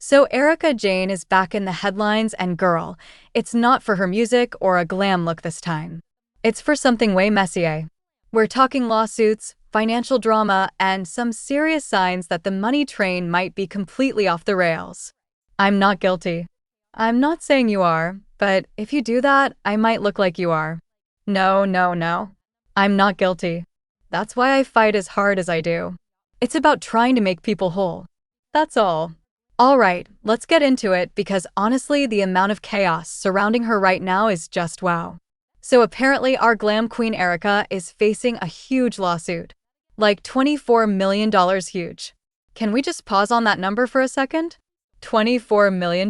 So Erika Jayne is back in the headlines, and girl, it's not for her music or a glam look this time. It's for something way messier. We're talking lawsuits, financial drama, and some serious signs that the money train might be completely off the rails. I'm not guilty. I'm not saying you are, but if you do that, I might look like you are. No, no, no. I'm not guilty. That's why I fight as hard as I do. It's about trying to make people whole. That's all. Alright, let's get into it because honestly, the amount of chaos surrounding her right now is just wow. So apparently our glam queen Erika is facing a huge lawsuit. Like $24 million huge. Can we just pause on that number for a second? $24 million.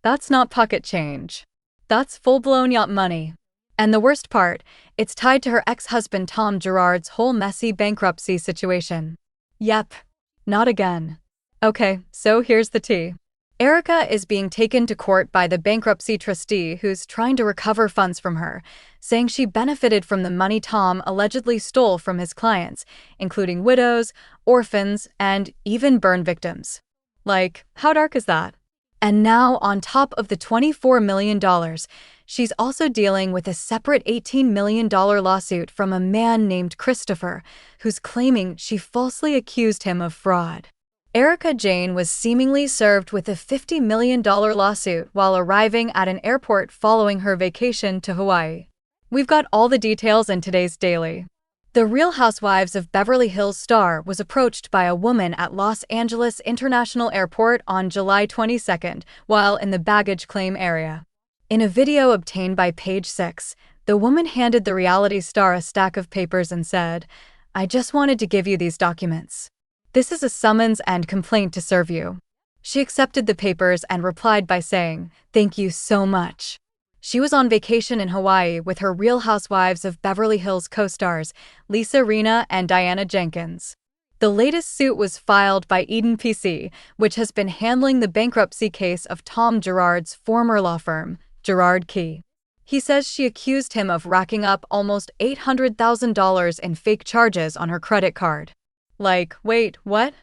That's not pocket change. That's full-blown yacht money. And the worst part, it's tied to her ex-husband Tom Girardi's whole messy bankruptcy situation. Yep. Not again. Okay, so here's the tea. Erika is being taken to court by the bankruptcy trustee who's trying to recover funds from her, saying she benefited from the money Tom allegedly stole from his clients, including widows, orphans, and even burn victims. Like, how dark is that? And now, on top of the $24 million, she's also dealing with a separate $18 million lawsuit from a man named Christopher, who's claiming she falsely accused him of fraud. Erika Jayne was seemingly served with a $50 million lawsuit while arriving at an airport following her vacation to Hawaii. We've got all the details in today's Daily. The Real Housewives of Beverly Hills star was approached by a woman at Los Angeles International Airport on July 22nd while in the baggage claim area. In a video obtained by Page 6, the woman handed the reality star a stack of papers and said, "I just wanted to give you these documents. This is a summons and complaint to serve you." She accepted the papers and replied by saying, "Thank you so much." She was on vacation in Hawaii with her Real Housewives of Beverly Hills co-stars, Lisa Rinna and Diana Jenkins. The latest suit was filed by Eden PC, which has been handling the bankruptcy case of Tom Girardi's former law firm, Girard Key. He says she accused him of racking up almost $800,000 in fake charges on her credit card. Like, wait, what?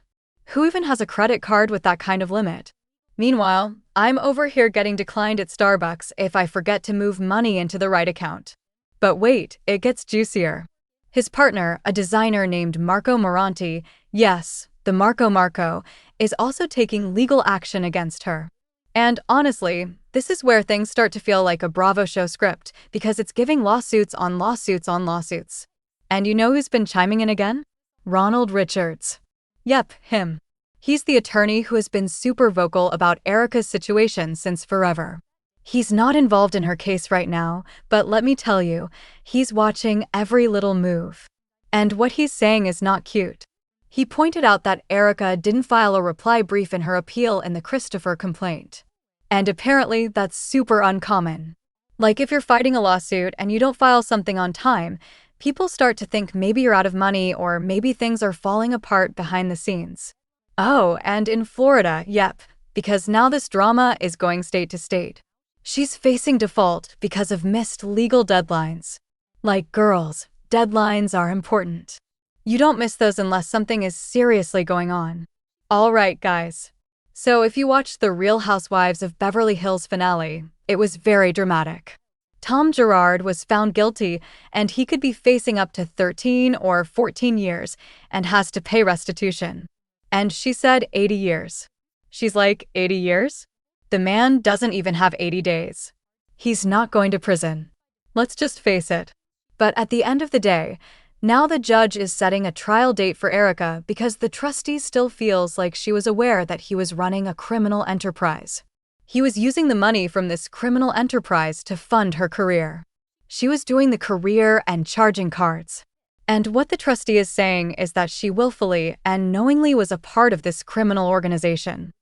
Who even has a credit card with that kind of limit? Meanwhile, I'm over here getting declined at Starbucks if I forget to move money into the right account. But wait, it gets juicier. His partner, a designer named Marco Moranti, yes, the Marco, is also taking legal action against her. And honestly, this is where things start to feel like a Bravo show script because it's giving lawsuits on lawsuits on lawsuits. And you know who's been chiming in again? Ronald Richards. Yep, him. He's the attorney who has been super vocal about Erika's situation since forever. He's not involved in her case right now, but let me tell you, he's watching every little move. And what he's saying is not cute. He pointed out that Erika didn't file a reply brief in her appeal in the Christopher complaint. And apparently that's super uncommon. Like if you're fighting a lawsuit and you don't file something on time, people start to think maybe you're out of money or maybe things are falling apart behind the scenes. Oh, and in Florida, yep, because now this drama is going state to state. She's facing default because of missed legal deadlines. Like girls, deadlines are important. You don't miss those unless something is seriously going on. All right, guys. So if you watched the Real Housewives of Beverly Hills finale, it was very dramatic. Tom Girardi was found guilty, and he could be facing up to 13 or 14 years and has to pay restitution. And she said 80 years. She's like, 80 years? The man doesn't even have 80 days. He's not going to prison. Let's just face it. But at the end of the day, now the judge is setting a trial date for Erika because the trustee still feels like she was aware that he was running a criminal enterprise. He was using the money from this criminal enterprise to fund her career. She was doing the career and charging cards. And what the trustee is saying is that she willfully and knowingly was a part of this criminal organization.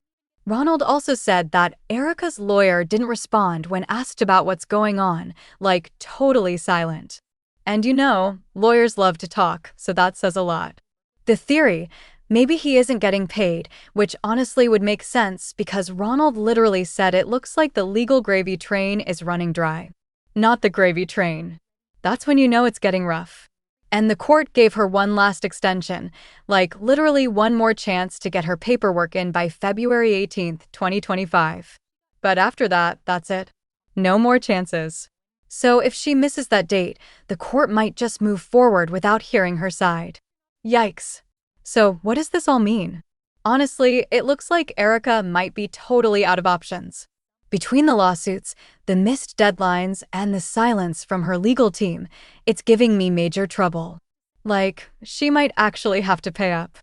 Ronald also said that Erika's lawyer didn't respond when asked about what's going on, like totally silent. And you know, lawyers love to talk, so that says a lot. The theory, maybe he isn't getting paid, which honestly would make sense because Ronald literally said it looks like the legal gravy train is running dry. Not the gravy train. That's when you know it's getting rough. And the court gave her one last extension, like literally one more chance to get her paperwork in by February 18th, 2025. But after that, that's it. No more chances. So if she misses that date, the court might just move forward without hearing her side. Yikes. So what does this all mean? Honestly, it looks like Erika might be totally out of options. Between the lawsuits, the missed deadlines, and the silence from her legal team, it's giving me major trouble. Like, she might actually have to pay up.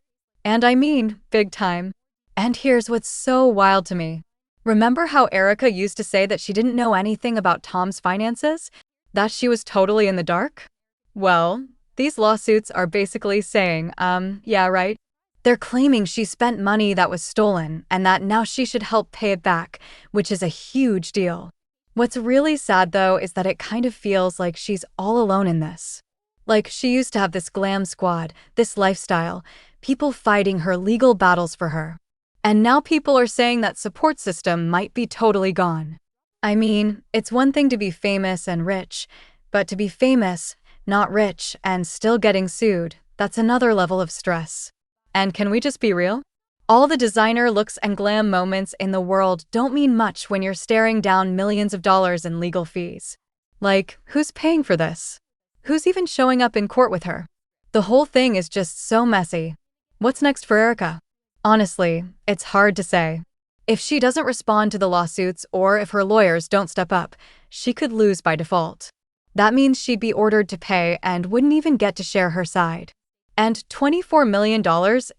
And I mean, big time. And here's what's so wild to me. Remember how Erika used to say that she didn't know anything about Tom's finances? That she was totally in the dark? Well, these lawsuits are basically saying, yeah, right? They're claiming she spent money that was stolen and that now she should help pay it back, which is a huge deal. What's really sad, though, is that it kind of feels like she's all alone in this. Like, she used to have this glam squad, this lifestyle, people fighting her legal battles for her. And now people are saying that support system might be totally gone. I mean, it's one thing to be famous and rich, but to be famous, not rich, and still getting sued, that's another level of stress. And can we just be real? All the designer looks and glam moments in the world don't mean much when you're staring down millions of dollars in legal fees. Like, who's paying for this? Who's even showing up in court with her? The whole thing is just so messy. What's next for Erika? Honestly, it's hard to say. If she doesn't respond to the lawsuits or if her lawyers don't step up, she could lose by default. That means she'd be ordered to pay and wouldn't even get to share her side. And $24 million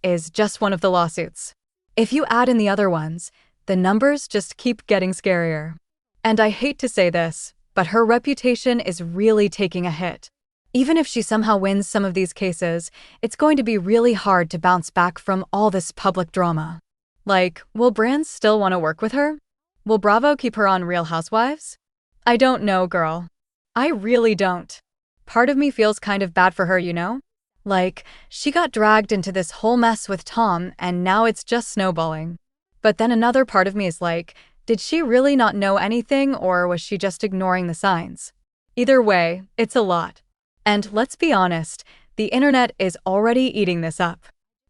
is just one of the lawsuits. If you add in the other ones, the numbers just keep getting scarier. And I hate to say this, but her reputation is really taking a hit. Even if she somehow wins some of these cases, it's going to be really hard to bounce back from all this public drama. Like, will brands still want to work with her? Will Bravo keep her on Real Housewives? I don't know, girl. I really don't. Part of me feels kind of bad for her, you know? Like, she got dragged into this whole mess with Tom and now it's just snowballing. But then another part of me is like, did she really not know anything or was she just ignoring the signs? Either way, it's a lot. And let's be honest, the internet is already eating this up.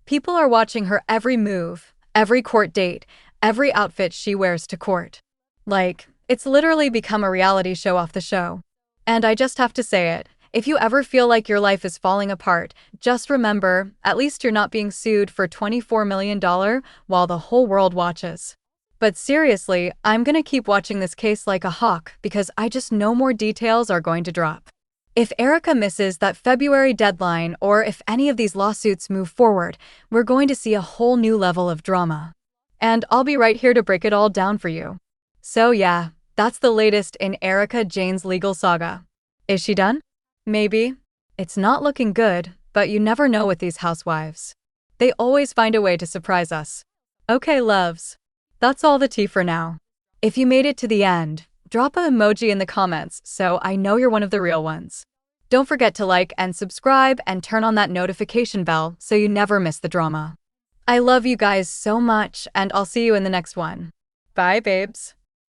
People are watching her every move, every court date, every outfit she wears to court. Like, it's literally become a reality show off the show. And I just have to say it, if you ever feel like your life is falling apart, just remember, at least you're not being sued for $24 million while the whole world watches. But seriously, I'm gonna keep watching this case like a hawk because I just know more details are going to drop. If Erika misses that February deadline or if any of these lawsuits move forward, we're going to see a whole new level of drama. And I'll be right here to break it all down for you. So yeah, that's the latest in Erika Jayne's legal saga. Is she done? Maybe. It's not looking good, but you never know with these housewives. They always find a way to surprise us. Okay, loves. That's all the tea for now. If you made it to the end, drop an emoji in the comments so I know you're one of the real ones. Don't forget to like and subscribe and turn on that notification bell so you never miss the drama. I love you guys so much and I'll see you in the next one. Bye, babes.